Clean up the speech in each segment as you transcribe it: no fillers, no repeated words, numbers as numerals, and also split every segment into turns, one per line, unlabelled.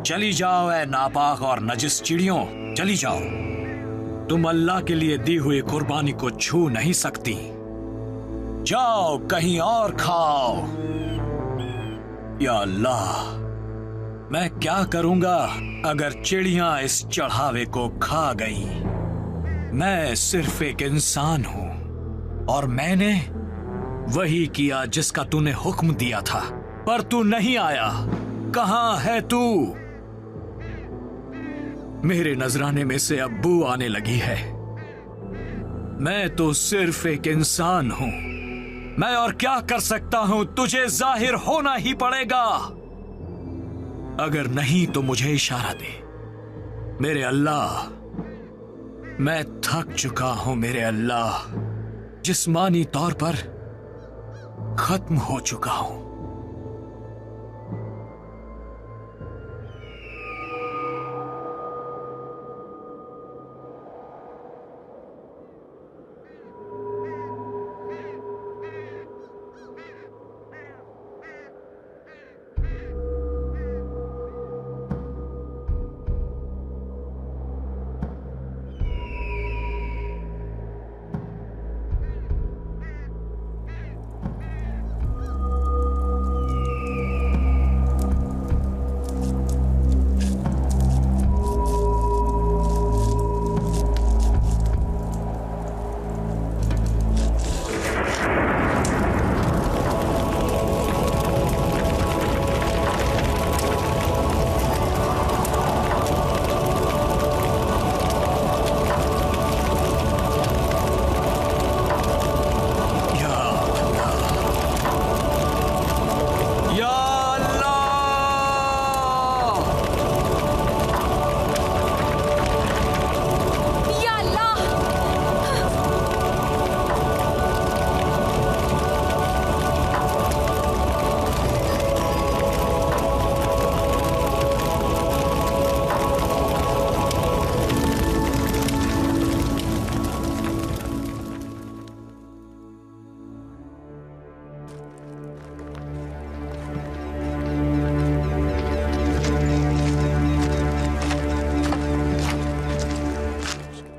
चली जाओ ऐ नापाक और नजिस चिड़ियों, चली जाओ। तुम अल्लाह के लिए दी हुई कुर्बानी को छू नहीं सकती। जाओ कहीं और खाओ। या अल्लाह, मैं क्या करूंगा अगर चिड़ियां इस चढ़ावे को खा गई? मैं सिर्फ एक इंसान हूं और मैंने वही किया जिसका तूने हुक्म दिया था, पर तू नहीं आया। कहां है तू? मेरे नजराने में से अब बू आने लगी है। मैं तो सिर्फ एक इंसान हूं। मैं और क्या कर सकता हूं? तुझे जाहिर होना ही पड़ेगा। अगर नहीं तो मुझे इशारा दे। मेरे अल्लाह, मैं थक चुका हूं मेरे अल्लाह। जिस्मानी तौर पर खत्म हो चुका हूं।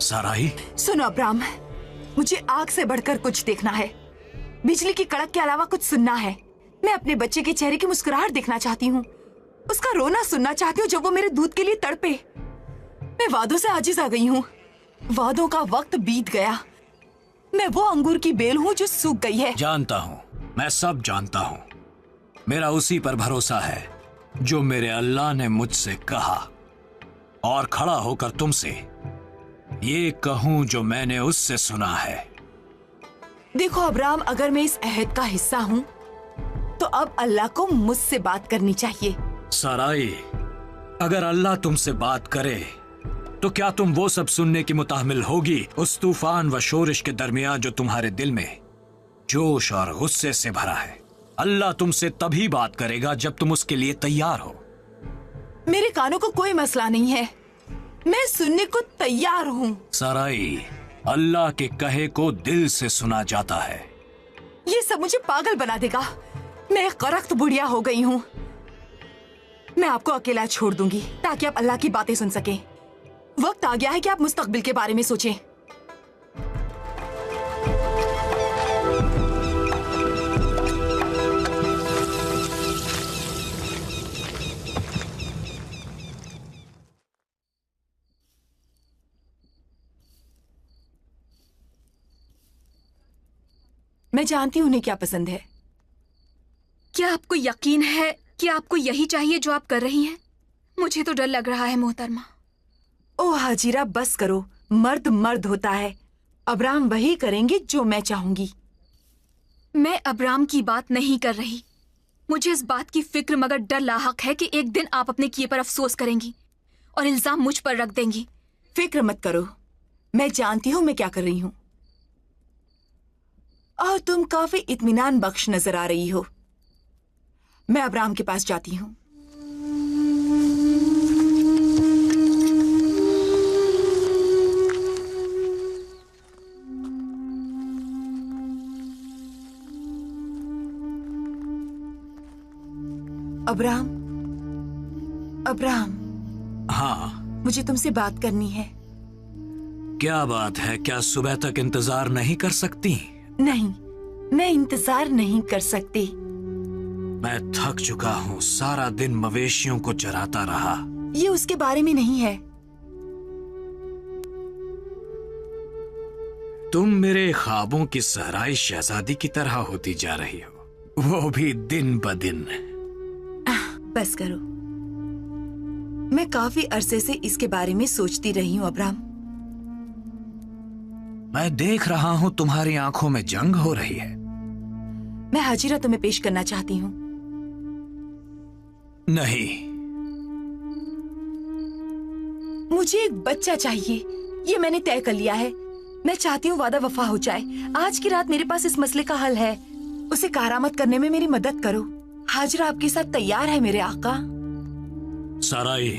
साराई,
सुनो अब्राम, मुझे आग से बढ़कर कुछ देखना है। बिजली की कड़क के अलावा कुछ सुनना है। मैं अपने बच्चे के चेहरे की मुस्कुराहट देखना चाहती हूँ। उसका रोना सुनना चाहती हूँ जब वो मेरे दूध के लिए तड़पे। मैं वादों से आजिज आ गई हूँ। वादों का वक्त बीत गया। मैं वो अंगूर की बेल हूँ जो सूख गई है।
जानता हूँ, मैं सब जानता हूँ। मेरा उसी पर भरोसा है जो मेरे अल्लाह ने मुझसे कहा, और खड़ा होकर तुमसे ये कहूं जो मैंने उससे सुना है।
देखो अब्राम, अगर मैं इस अहद का हिस्सा हूँ तो अब अल्लाह को मुझसे बात करनी चाहिए।
साराई, अगर अल्लाह तुमसे बात करे तो क्या तुम वो सब सुनने की मुताहमिल होगी उस तूफान व शोरिश के दरमियान जो तुम्हारे दिल में जोश और गुस्से से भरा है? अल्लाह तुमसे तभी बात करेगा जब तुम उसके लिए तैयार हो।
मेरे कानों को कोई मसला नहीं है, मैं सुनने को तैयार हूँ।
साराई, अल्लाह के कहे को दिल से सुना जाता है।
ये सब मुझे पागल बना देगा। मैं करख्त बुढ़िया हो गई हूँ। मैं आपको अकेला छोड़ दूंगी ताकि आप अल्लाह की बातें सुन सकें। वक्त आ गया है कि आप मुस्तकबिल के बारे में सोचें। मैं जानती हूँ उन्हें क्या पसंद है।
क्या आपको यकीन है कि आपको यही चाहिए जो आप कर रही हैं? मुझे तो डर लग रहा है मोहतरमा।
ओ हाजिरा, बस करो। मर्द मर्द होता है। अब्राम वही करेंगे जो मैं चाहूंगी।
मैं अब्राम की बात नहीं कर रही। मुझे इस बात की फिक्र मगर डर लाहक है कि एक दिन आप अपने किए पर अफसोस करेंगी और इल्जाम मुझ पर रख देंगी।
फिक्र मत करो, मैं जानती हूँ मैं क्या कर रही हूँ। और तुम काफी इत्मीनान बख्श नजर आ रही हो। मैं अब्राम के पास जाती हूँ। अब्राम, अब्राहम,
हाँ,
मुझे तुमसे बात करनी है।
क्या बात है? क्या सुबह तक इंतजार नहीं कर सकती?
नहीं, मैं इंतजार नहीं कर सकती।
मैं थक चुका हूँ, सारा दिन मवेशियों को चराता रहा।
ये उसके बारे में नहीं है।
तुम मेरे ख्वाबों की सहराई शहजादी की तरह होती जा रही हो, वो भी दिन ब दिन।
बस करो। मैं काफी अरसे से इसके बारे में सोचती रही हूँ अब्राहम।
मैं देख रहा हूँ तुम्हारी आंखों में जंग हो रही है।
मैं हाजिरा तुम्हें पेश करना चाहती हूँ।
नहीं,
मुझे एक बच्चा चाहिए, ये मैंने तय कर लिया है। मैं चाहती हूँ वादा वफा हो जाए। आज की रात मेरे पास इस मसले का हल है। उसे कारामत करने में मेरी मदद करो। हाजिरा आपके साथ तैयार है मेरे आका।
साराई,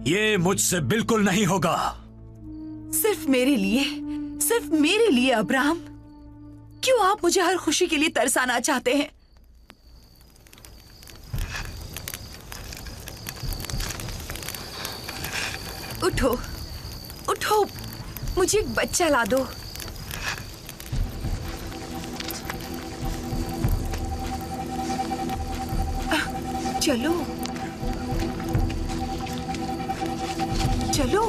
ये मुझसे बिल्कुल नहीं होगा।
सिर्फ मेरे लिए अब्राहम। क्यों आप मुझे हर खुशी के लिए तरसाना चाहते हैं? उठो, उठो, मुझे एक बच्चा ला दो। चलो, चलो।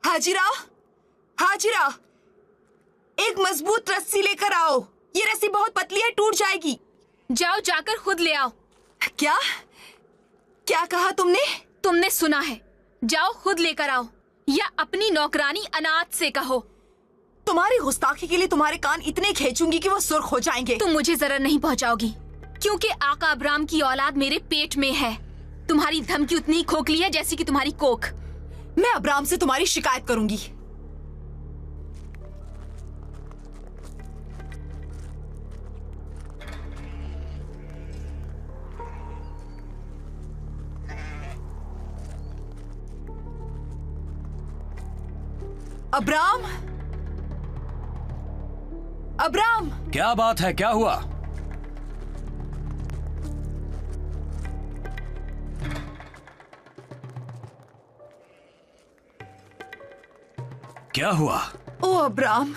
हाजिरा, हाजिरा, एक मजबूत रस्सी लेकर आओ। ये रस्सी बहुत पतली है, टूट जाएगी।
जाओ, जाकर खुद ले आओ।
क्या क्या कहा तुमने?
तुमने सुना है, जाओ खुद लेकर आओ, या अपनी नौकरानी अनाथ से कहो।
तुम्हारी गुस्ताखी के लिए तुम्हारे कान इतने खींचूंगी कि वो सुर्ख हो जाएंगे।
तुम मुझे जरा नहीं पहुंचाओगी, क्योंकि आका अब्राम की औलाद मेरे पेट में है। तुम्हारी धमकी उतनी खोखली है जैसी कि तुम्हारी कोख।
मैं अब्राम से तुम्हारी शिकायत करूंगी। अब्राम, अब्राम,
क्या बात है? क्या हुआ? क्या हुआ?
ओ अब्राम,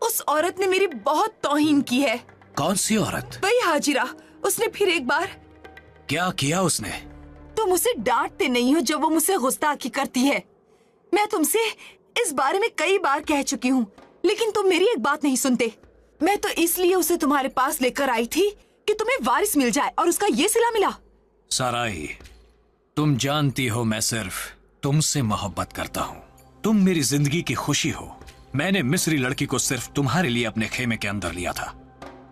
उस औरत ने मेरी बहुत तौहीन की है।
कौन सी औरत?
वही हाजिरा। उसने फिर एक बार।
क्या किया उसने?
तुम उसे डांटते नहीं हो जब वो मुझसे गुस्ताखी करती है। मैं तुमसे इस बारे में कई बार कह चुकी हूँ, लेकिन तुम मेरी एक बात नहीं सुनते। मैं तो इसलिए उसे तुम्हारे पास लेकर आई थी कि तुम्हें वारिस मिल जाए, और उसका ये सिला मिला।
साराई, तुम जानती हो मैं सिर्फ तुमसे मोहब्बत करता हूँ। तुम मेरी जिंदगी की खुशी हो। मैंने मिस्री लड़की को सिर्फ तुम्हारे लिए अपने खेमे के अंदर लिया था,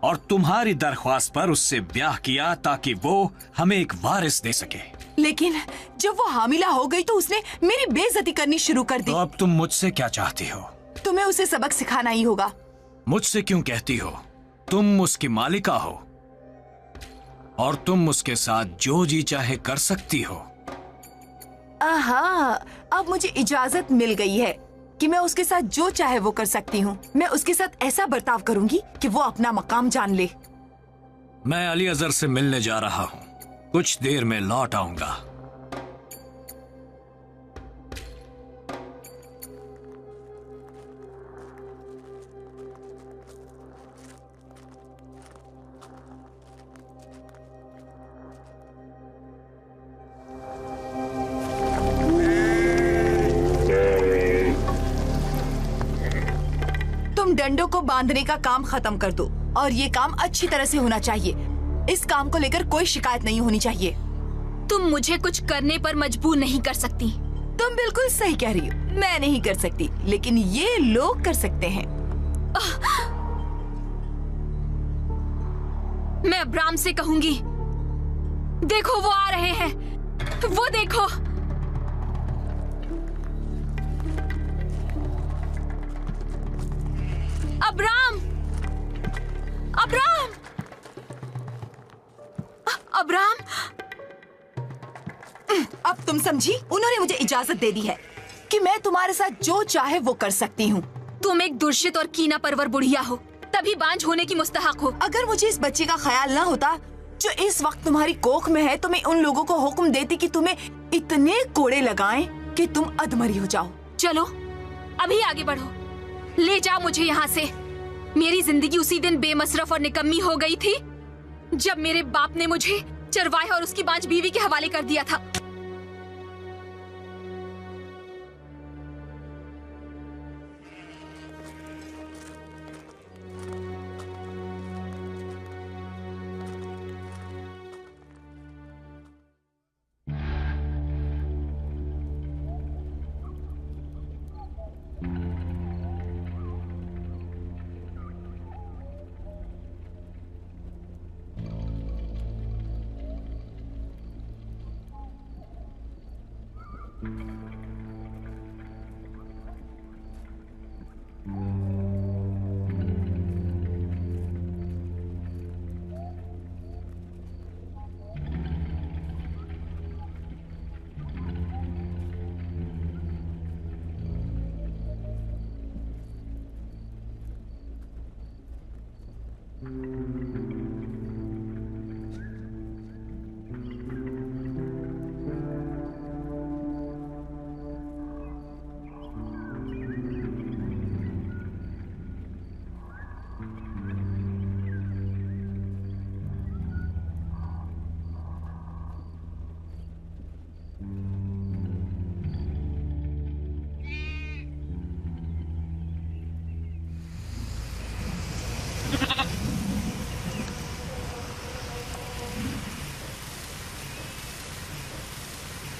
और तुम्हारी दरख्वास्त पर उससे ब्याह किया ताकि वो हमें एक वारिस दे सके।
लेकिन जब वो हामिला हो गई तो उसने मेरी बेइज्जती करनी शुरू कर दी।
तो अब तुम मुझसे क्या चाहती हो?
तुम्हें उसे सबक सिखाना ही होगा।
मुझसे क्यों कहती हो? तुम उसकी मालिका हो, और तुम उसके साथ जो जी चाहे कर सकती हो।
आहा, अब मुझे इजाजत मिल गई है कि मैं उसके साथ जो चाहे वो कर सकती हूँ। मैं उसके साथ ऐसा बर्ताव करूंगी कि वो अपना मकाम जान ले।
मैं अली अजहर से मिलने जा रहा हूँ, कुछ देर में लौट आऊंगा।
तुम डंडों को बांधने का काम खत्म कर दो, और ये काम अच्छी तरह से होना चाहिए। इस काम को लेकर कोई शिकायत नहीं होनी चाहिए।
तुम मुझे कुछ करने पर मजबूर नहीं कर सकती।
तुम बिल्कुल सही कह रही हो, मैं नहीं कर सकती, लेकिन ये लोग कर सकते हैं।
मैं अब्राम से कहूंगी, देखो वो आ रहे हैं, वो देखो। Abram, Abram, Abram.
अब तुम समझी? उन्होंने मुझे इजाजत दे दी है कि मैं तुम्हारे साथ जो चाहे वो कर सकती हूँ।
तुम एक दुर्शित और कीना परवर बुढ़िया हो, तभी बांझ होने की मुस्तहक हो।
अगर मुझे इस बच्चे का ख्याल ना होता जो इस वक्त तुम्हारी कोख में है, तो मैं उन लोगों को हुक्म देती कि तुम्हें इतने कोड़े लगाएं कि तुम अधमरी हो जाओ।
चलो अभी आगे बढ़ो, ले जाओ मुझे यहाँ से। मेरी जिंदगी उसी दिन बेमसरफ और निकम्मी हो गई थी जब मेरे बाप ने मुझे चरवाहे और उसकी बांझ बीवी के हवाले कर दिया था।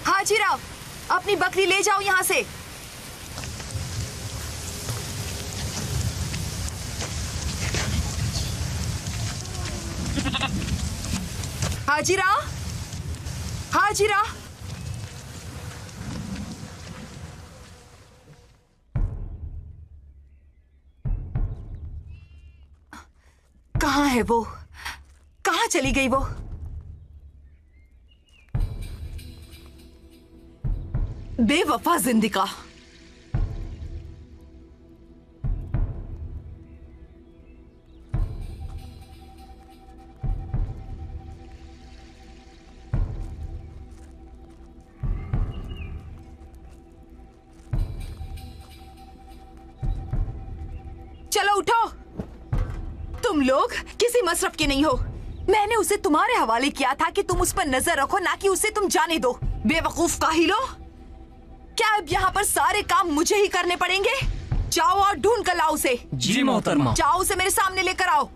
हाजीराव, अपनी बकरी ले जाओ यहाँ से। हाजिरा, हाजिरा। कहाँ है वो? कहाँ चली गई वो? बेवफा जिंदगा। चलो उठो। तुम लोग किसी मसरफ के नहीं हो। मैंने उसे तुम्हारे हवाले किया था कि तुम उस पर नजर रखो, ना कि उसे तुम जाने दो। बेवकूफ काहिलो, क्या अब यहाँ पर सारे काम मुझे ही करने पड़ेंगे? जाओ और ढूंढ कर लाओ उसे।
जी मोहतरमा।
जाओ उसे मेरे सामने लेकर आओ।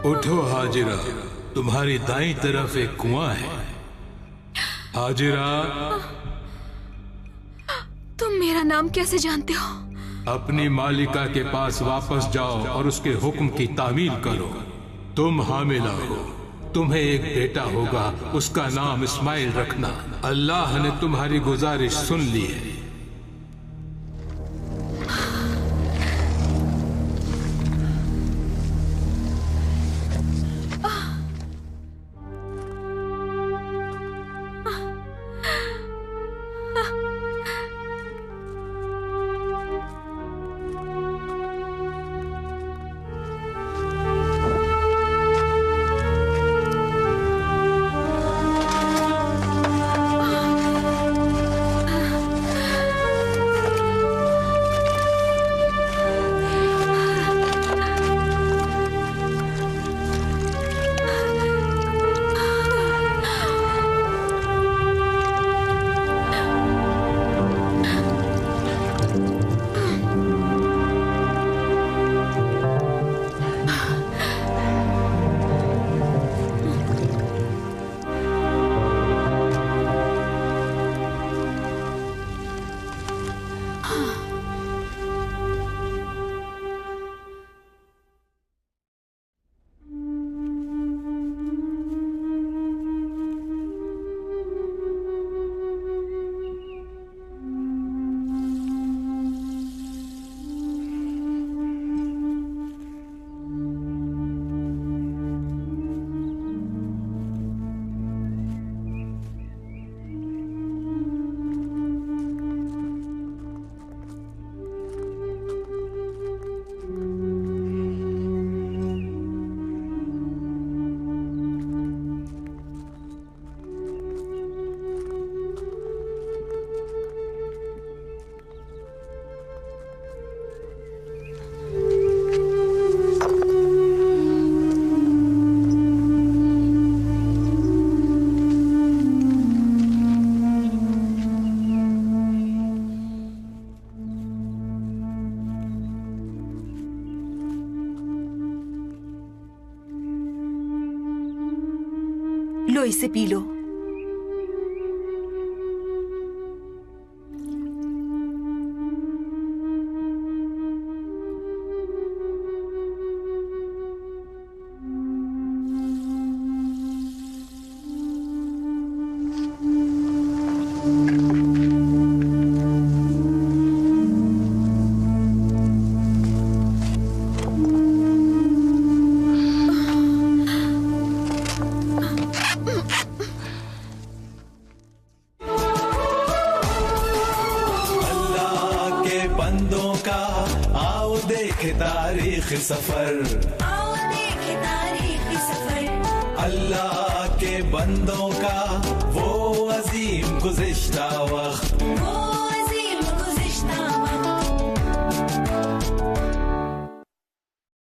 उठो हाजिरा, तुम्हारी दाईं तरफ एक कुआं है। हाजिरा,
तुम मेरा नाम कैसे जानते हो?
अपनी मालिका के पास वापस जाओ और उसके हुक्म की तामील करो। तुम हामिला हो, तुम्हें एक बेटा होगा, उसका नाम इस्माइल रखना। अल्लाह ने तुम्हारी गुजारिश सुन ली है।
लो, इसे पी लो।
बंदों का आओ देखे तारीख सफर,
आओ देखे तारीख सफर।
अल्लाह के बंदों का वो अजीम गुज़िश्ता वक्त,
वो